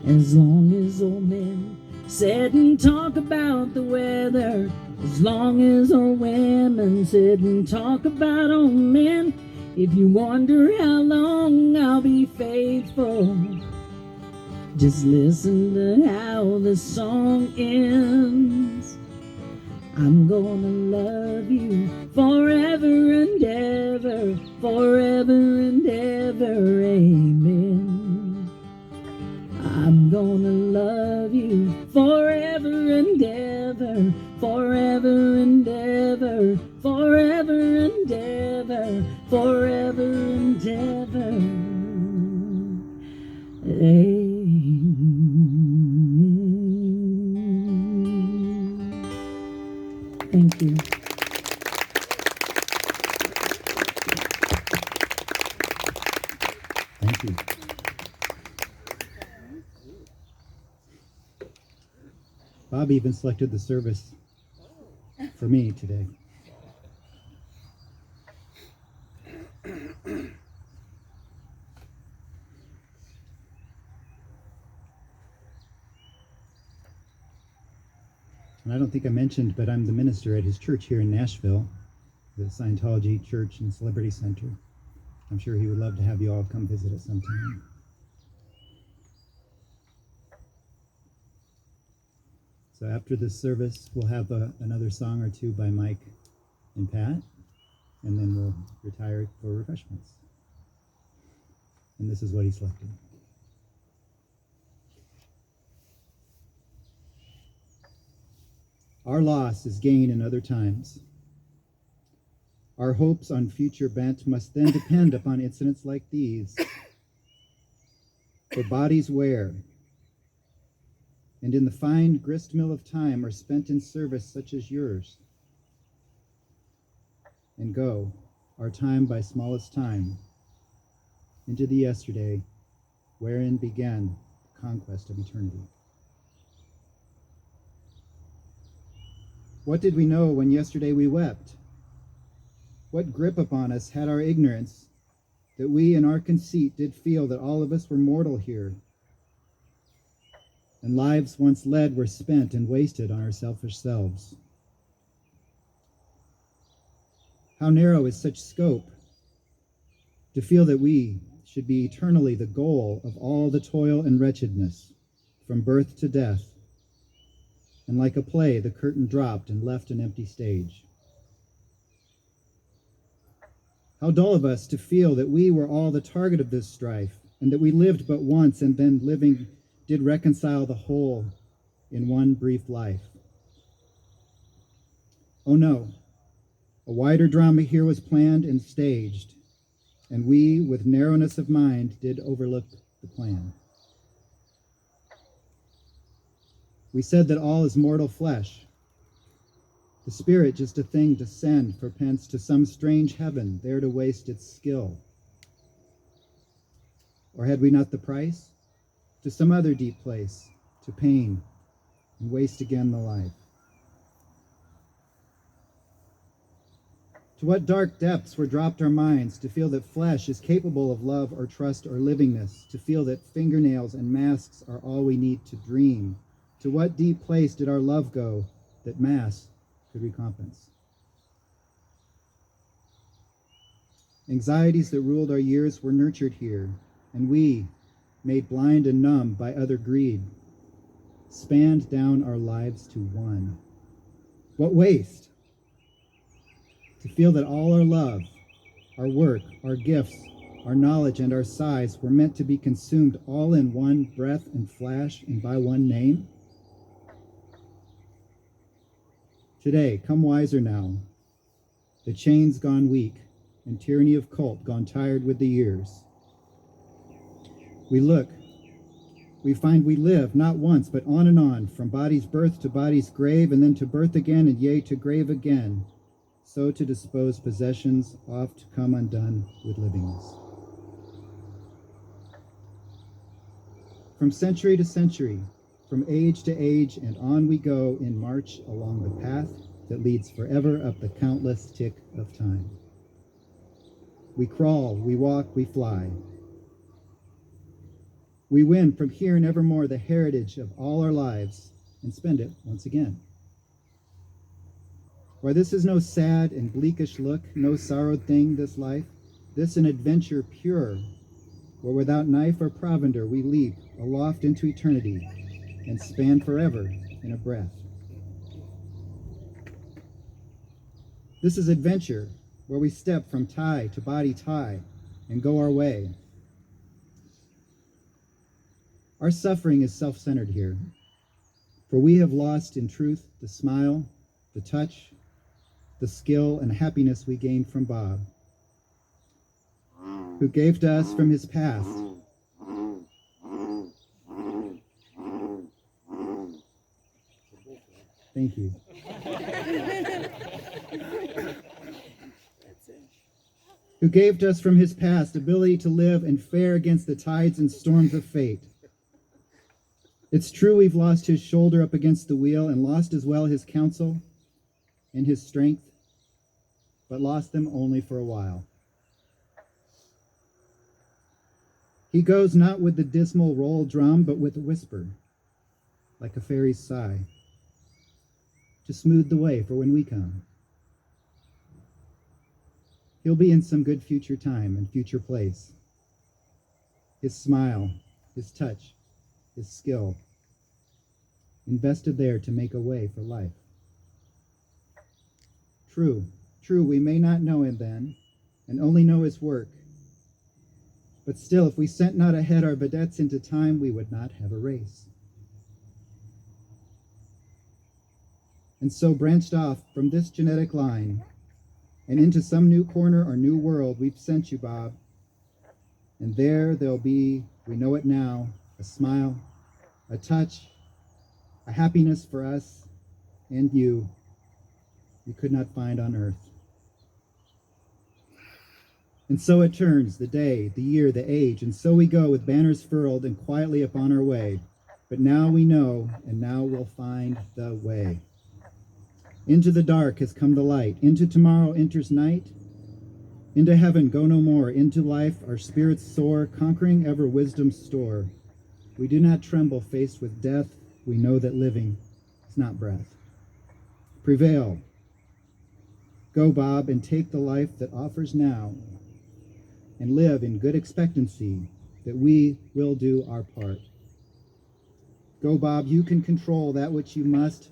As long as old men sit and talk about the weather, as long as old women sit and talk about old men. If you wonder how long I'll be faithful, just listen to how the song ends. I'm gonna love you forever and ever, forever and ever, amen. I'm gonna love you forever and ever, forever and ever, forever and ever, forever and ever, amen. Thank you. Thank you. Bob even selected the service for me today. And I don't think I mentioned, but I'm the minister at his church here in Nashville, the Scientology Church and Celebrity Center. I'm sure he would love to have you all come visit at some time. So after this service, we'll have another song or two by Mike and Pat, and then we'll retire for refreshments. And this is what he selected. Our loss is gain in other times. Our hopes on future bent must then depend upon incidents like these. For bodies wear, and in the fine grist mill of time are spent in service such as yours. And go, our time by smallest time, into the yesterday, wherein began the conquest of eternity. What did we know when yesterday we wept? What grip upon us had our ignorance, that we in our conceit did feel that all of us were mortal here, and lives once led were spent and wasted on our selfish selves? How narrow is such scope, to feel that we should be eternally the goal of all the toil and wretchedness, from birth to death, and like a play, the curtain dropped and left an empty stage. How dull of us to feel that we were all the target of this strife, and that we lived but once, and then living did reconcile the whole in one brief life. Oh no, a wider drama here was planned and staged, and we, with narrowness of mind, did overlook the plan. We said that all is mortal flesh, the spirit just a thing to send for pence to some strange heaven, there to waste its skill. Or had we not the price? To some other deep place, to pain, and waste again the life. To what dark depths were dropped our minds, to feel that flesh is capable of love or trust or livingness, to feel that fingernails and masks are all we need to dream. To what deep place did our love go that mass could recompense? Anxieties that ruled our years were nurtured here, and we, made blind and numb by other greed, spanned down our lives to one. What waste! To feel that all our love, our work, our gifts, our knowledge and our size were meant to be consumed all in one breath and flash and by one name? Today, come wiser now, the chains gone weak, and tyranny of cult gone tired with the years. We look, we find we live not once, but on, from body's birth to body's grave, and then to birth again, and yea, to grave again, so to dispose possessions oft come undone with livingness. From century to century, from age to age, and on we go in march along the path that leads forever up the countless tick of time. We crawl, we walk, we fly. We win from here and evermore the heritage of all our lives and spend it once again. Why, this is no sad and bleakish look, no sorrowed thing, this life, this an adventure pure, where without knife or provender we leap aloft into eternity and span forever in a breath. This is adventure, where we step from tie to body tie and go our way. Our suffering is self-centered here, for we have lost in truth the smile, the touch, the skill and happiness we gained from Bob, who gave to us from his past. Thank you. Who gave to us from his past ability to live and fare against the tides and storms of fate. It's true we've lost his shoulder up against the wheel and lost as well his counsel and his strength, but lost them only for a while. He goes not with the dismal roll drum, but with a whisper, like a fairy's sigh, to smooth the way for when we come. He'll be in some good future time and future place. His smile, his touch, his skill, invested there to make a way for life. True, we may not know him then, and only know his work. But still, if we sent not ahead our vedettes into time, we would not have a race. And so branched off from this genetic line, and into some new corner or new world, we've sent you, Bob. And there'll be, we know it now, a smile, a touch, a happiness for us and you could not find on earth. And so it turns, the day, the year, the age, and so we go with banners furled and quietly upon our way. But now we know, and now we'll find the way. Into the dark has come the light, into tomorrow enters night. Into heaven go no more, into life our spirits soar, conquering ever wisdom's store. We do not tremble faced with death, we know that living is not breath. Prevail. Go, Bob, and take the life that offers now, and live in good expectancy that we will do our part. Go, Bob, you can control that which you must.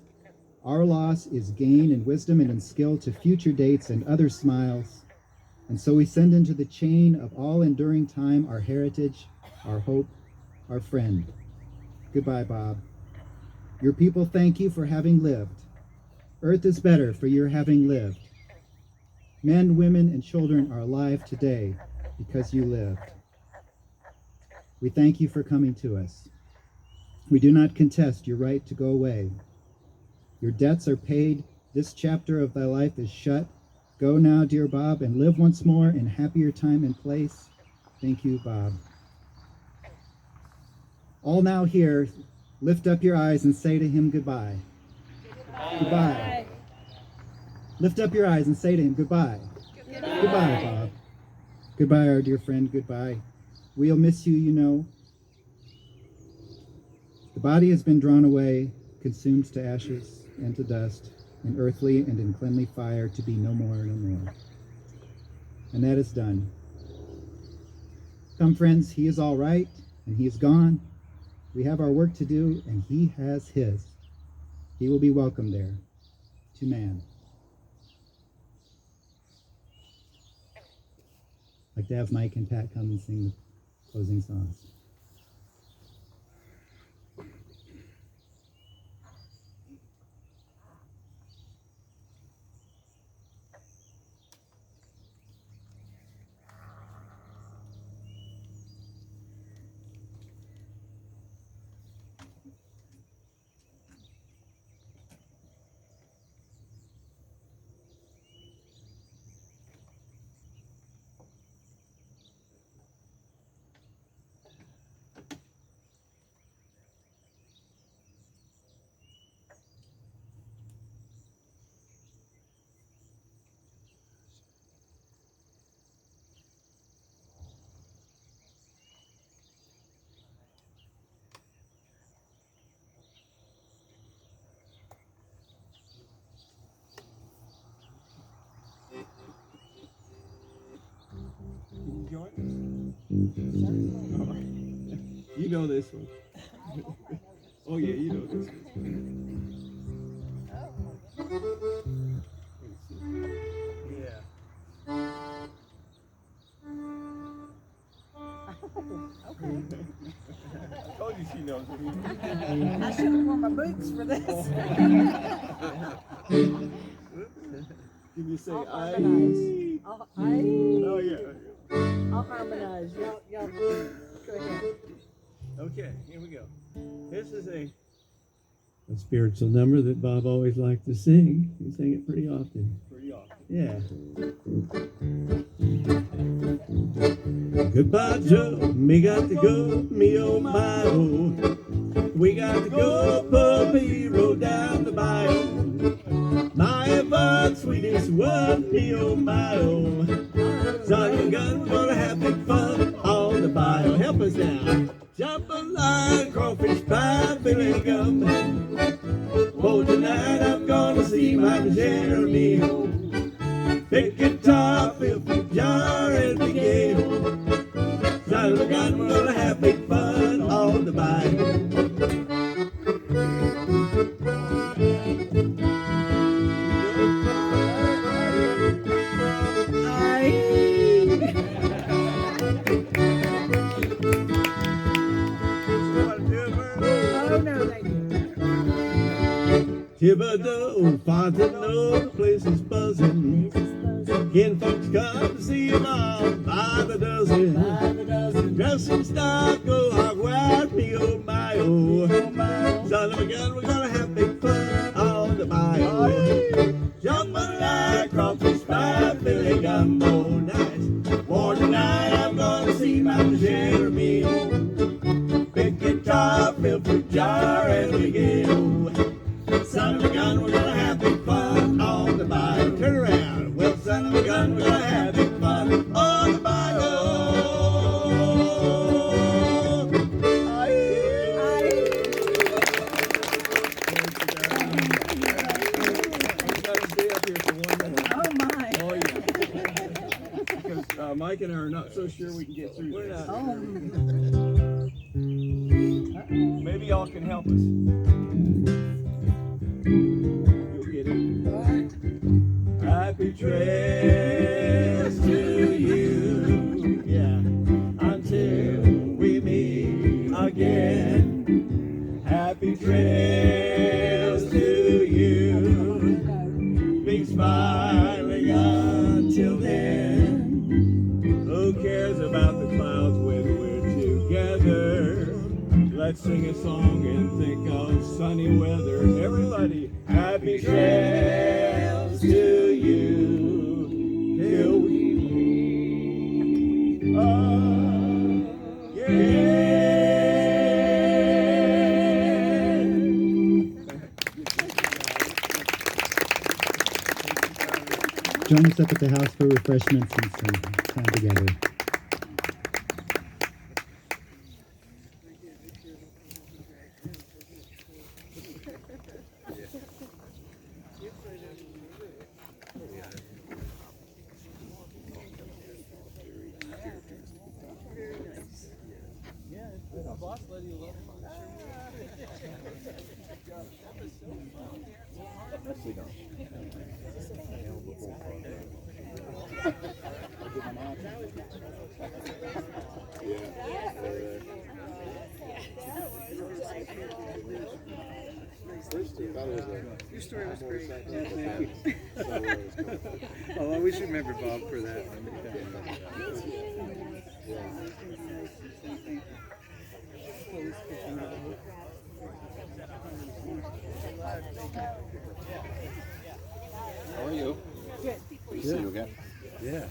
Our loss is gain in wisdom and in skill to future dates and other smiles. And so we send into the chain of all enduring time our heritage, our hope, our friend. Goodbye, Bob. Your people thank you for having lived. Earth is better for your having lived. Men, women, and children are alive today because you lived. We thank you for coming to us. We do not contest your right to go away. Your debts are paid. This chapter of thy life is shut. Go now, dear Bob, and live once more in happier time and place. Thank you, Bob. All now here, lift up your eyes and say to him goodbye. Goodbye. Goodbye. Lift up your eyes and say to him goodbye. Goodbye, goodbye, Bob. Goodbye, our dear friend, goodbye. We'll miss you, you know. The body has been drawn away, consumed to ashes and to dust, in earthly and in cleanly fire, to be no more, no more. And that is done. Come, friends, he is all right, and he is gone. We have our work to do, and he has his. He will be welcome there, to man. like to have Mike and Pat come and sing the closing songs. You know this one. Oh yeah, you know this one. Yeah. Okay. I told you she knows it. I should have worn my boots for this. Can you say I'll I? harmonize. Oh yeah. I'll harmonize. Y'all go ahead. Okay, here we go. This is A spiritual number that Bob always liked to sing. He sang it pretty often. pretty awesome. Yeah. Goodbye, Joe. Me got to go. Me oh my oh. We got to go puppy road down the bayou. My ever sweetest one. Me oh my oh. Son of a gun, gonna have big fun on the bayou. Help us now. Jambalaya, crawfish pie, filling gum. Oh, tonight I'm gonna see my Jeremy home. Pick guitar, fill the jar, and the gale. Son of a gun, we're gonna have big fun on the bayou. Oh no, they didn't. Thibodeau, Fontenot, the place is buzzing. Ken folks come to see him all by the dozen. Dressing stock, go hog wild, me oh my oh. Son of a gun, we're gonna have big fun on the bayou. Jambalaya, crawfish pie, filling gumbo, nice. For tonight I'm gonna see my Jeremy home. Big guitar, fill fruit jar, and we go. Son of a gun, we're gonna have big fun on the bayou. Turn around. Well, son of a gun, we're gonna have big fun on the bayou. Oh my. Oh yeah. Because Mike and I are not so sure we can get through this. Oh. Maybe y'all can help us. You'll get it. Happy trails to you. Yeah. Until we meet again. Happy trails to you. Big smiling until then. Who cares about the clouds when we're together? Let's sing a song and think of sunny weather. Everybody, happy trails to you till we meet again. Join us up at the house for refreshments and some time together. Your story was great. Yeah, thank you. I'll always remember Bob for that. How are you? Good. Good to see you again. Yeah.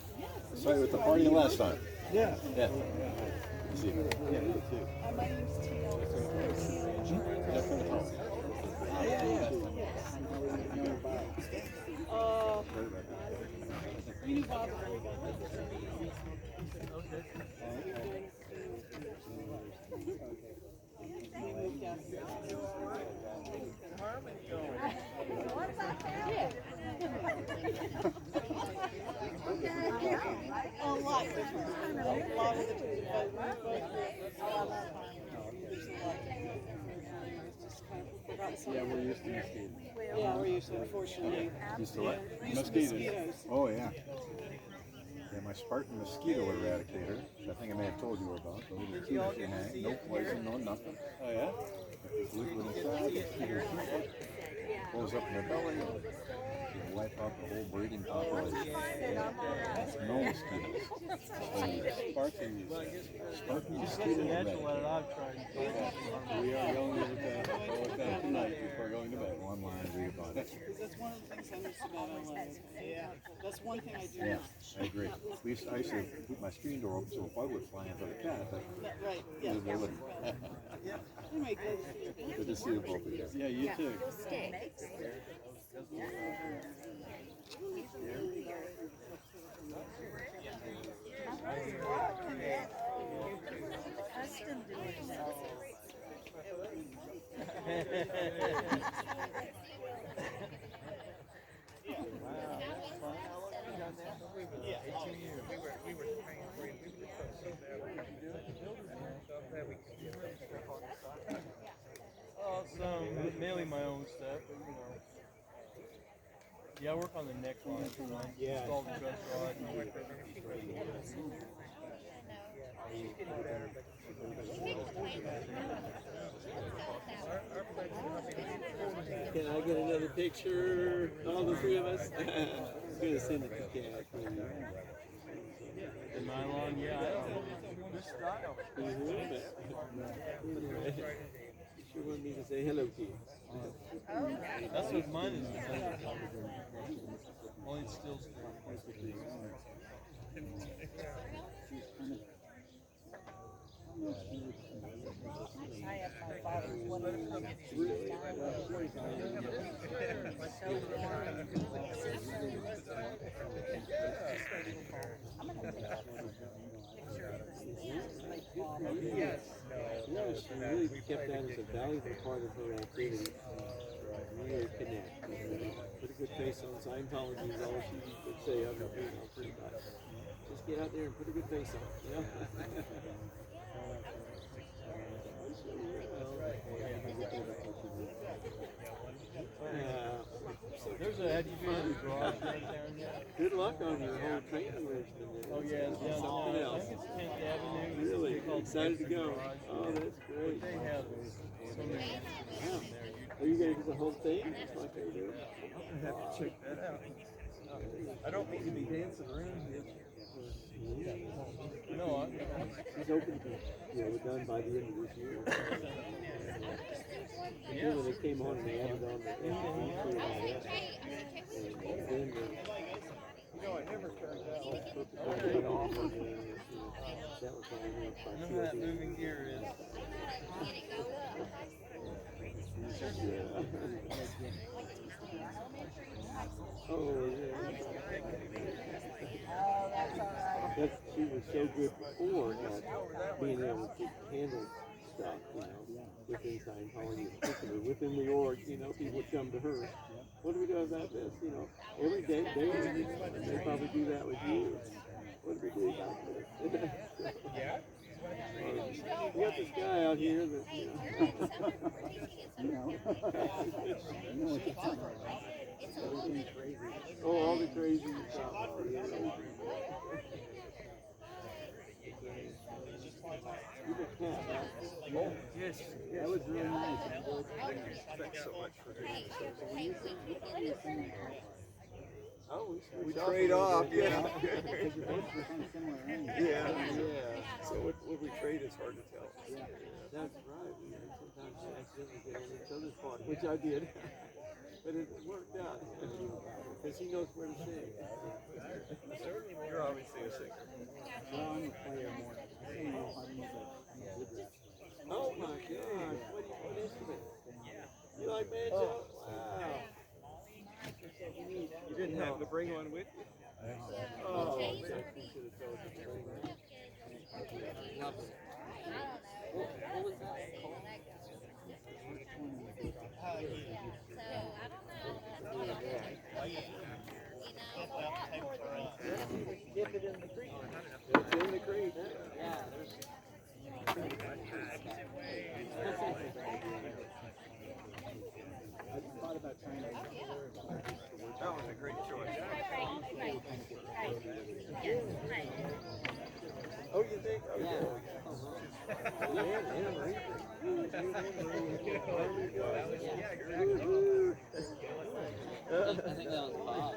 I saw you at the party last time. Yeah. Yeah. Good to see you. Yeah, you too. My name's Teal. Yeah, from the home. You knew Bob. A lot different. A lot of the two, but Yeah, we're used to mosquitoes. yeah, we're used to, unfortunately. Used to what? Used to mosquitoes. Oh, yeah. Yeah, my Spartan mosquito eradicator, which I think I may have told you about. The little tube thing, no poison, no nothing. Oh, yeah? This liquid inside, the mosquitoes shoot it, goes up in their belly, you wipe out the whole breeding population. No mosquitoes. Spartan mosquito eradicator. We are going to that tonight before going to bed. Online, read about it. That's one of the things I missed about online. Yeah. That's one thing I do Yeah, miss. I agree. I used to keep my screen door open so a bug would fly into the cat, but Right, yeah. they wouldn't. Anyway, good to see you. Good to see you both again. Yeah, you too. Mainly my own stuff, but you know. Yeah, I work on the neck line. Yeah. Install the truss rod. Can I get another picture? All the three of us? I'm gonna send it to Kat. The nylon, yeah, I don't know. This style. You sure want me to say hello to you? That's what mine is. Only it's still I have my father's one of Yes. No, she really kept that as a valuable part of her activity. Really connect. Put a good face on Scientology is all she could say other than being all pretty much. Just get out there and put a good face on. Yeah. There's a, have you been in the garage downtown yet? Good luck on your whole training regimen there. Oh yeah, it's downtown. Something I else. think it's 10th Avenue. Really It's called excited to Texas go. Garage. Oh, that's great. They have so many Wow. Are you going to do the whole thing? Just like they do? I have to check that out. I don't mean to be dancing around here. No, She's hoping to be, we're done by the end of this year. Yeah. When they came on and they added on the MP3 and all that. And then I never turned out. that was all I know how that moving gear is. Oh, yeah. She was so good before at being able to handle stuff, within Scientology, particularly within the org, people would come to her. What do we do about this? Every day, they probably do that with you. What do we do about this? Yeah. We got this guy out here that, Oh, all the crazy stuff. Oh, yes. That was really nice. Thanks so much for doing this. Oh, we trade off, yeah. Yeah. So what we trade is hard to tell. That's right. Sometimes you accidentally get on each other's party, which I did. But it worked out because he knows where to sing. You're obviously a singer. Well, I'm a player more. Oh my gosh, what instrument? You like banjo? Wow. You didn't happen to bring one with you? Oh, man, you should have told us to bring one. What was that called? Dip it in the creek. It's in the creek. Yeah, there's. I thought about trying to. That was a great choice. Oh, you think? Oh, yeah. I think that was Bob.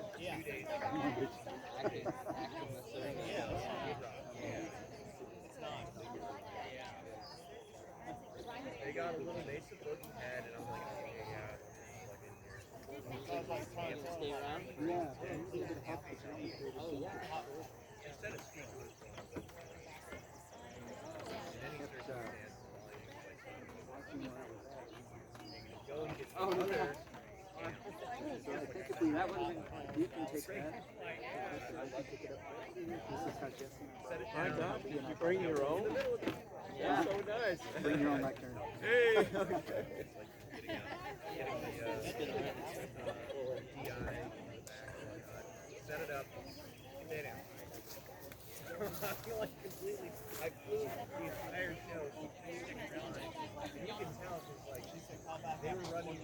They got a little basic looking head, and I'm like, okay, yeah. Stay around? Yeah. Oh, yeah. Instead of speaking. Oh, yeah. So I think if we, that would have been, you can take that. I can pick it up. This is how Jesse. My God, did you bring your own? Yeah. So nice. Bring your own lectern. Hey, okay. Set it up. Stay down. I feel like completely. I flew the entire show. She flew 6 times. And you can tell because like they were running.